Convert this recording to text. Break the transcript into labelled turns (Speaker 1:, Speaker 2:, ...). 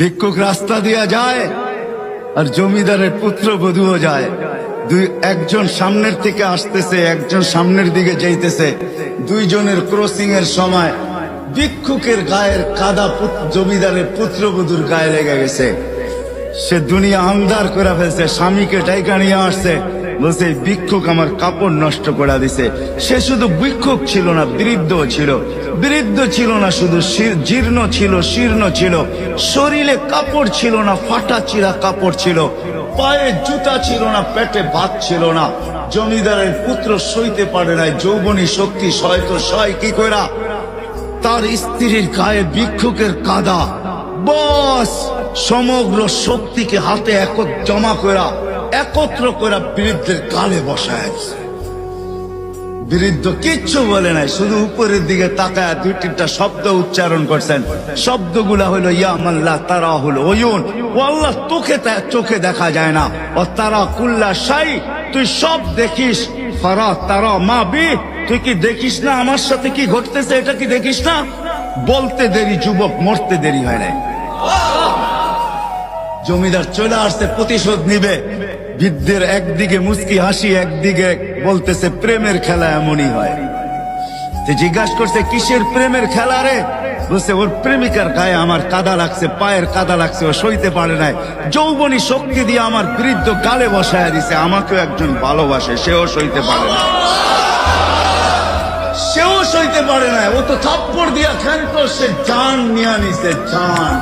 Speaker 1: ভিক্ষুক রাস্তা দিয়া যায় আর জমিদারের পুত্রবধূও যায়। একজন সামনের থেকে আসতেছে, একজন সামনের দিকে যাইতেছে। দুইজনের ক্রসিং এর সময় ভিক্ষুকের গায়ের কাদা জমিদারের পুত্রবধূর গায়ে লেগে গেছে। সে দুনিয়া আন্ধার করে ফেলছে, স্বামীকে ডাইকা নিয়ে আসছে, বলছে ভিক্ষুক আমার কাপড় নষ্ট করে দিছে। সে শুধু ভিক্ষুক ছিল না, বৃদ্ধ ছিল। বৃদ্ধ ছিল না শুধু, জীর্ণ ছিল, শীর্ণ ছিল। শরীরে কাপড় ছিল না, ফাটা চিরা কাপড় ছিল। পায়ে জুতা ছিল না, পেটে ভাত ছিল না। জমিদারের পুত্র সইতে পারে নাই, যৌবনী শক্তি সয় তো সয় কি কইরা। তার স্ত্রীর গায়ে ভিক্ষুকের কাদা, বস সমগ্র শক্তিকে হাতে জমা করা, একত্র করা বৃদ্ধের গালে বসায়। বৃদ্ধ কিচ্ছু বলে নাই, শুধু উপরের দিকে তাকায় দুই তিনটা শব্দ উচ্চারণ করছেন। শব্দগুলা হলো ইয়া মাল্লা তারা হলো ওয়ুন, ও আল্লাহ তোকে চোখে দেখা যায় না। ও তারা কুল্লা শাই, তুই সব দেখিস। ফারা তারা মা বি, তুই কি দেখিস না আমার সাথে কি ঘটতেছে, এটা কি দেখিস না? বলতে দেরি যুবক, মরতে দেরি হয় নাই। জমিদার চলে আসছে, প্রতিশোধ নিবে। বৃদ্ধের একদিকে মুস্কি হাসি, একদিকে বলতেছে প্রেমের খেলা এমনই হয়। জিজ্ঞাসা করছে কিসের প্রেমের খেলা রে? বলছে ওর প্রেমিকার গায়ে আমার কাদা লাগছে, পায়ের কাদা লাগছে, ও সইতে পারে নাই। যৌবনী শক্তি দিয়ে আমার বৃদ্ধ গালে বসায় দিছে। আমাকেও একজন ভালোবাসে, সেও সইতে পারে না, সেও সইতে পারে না। ও তো থাপ্পড় দিয়া খেলতো, সে জান নিয়ে নিছে, জান।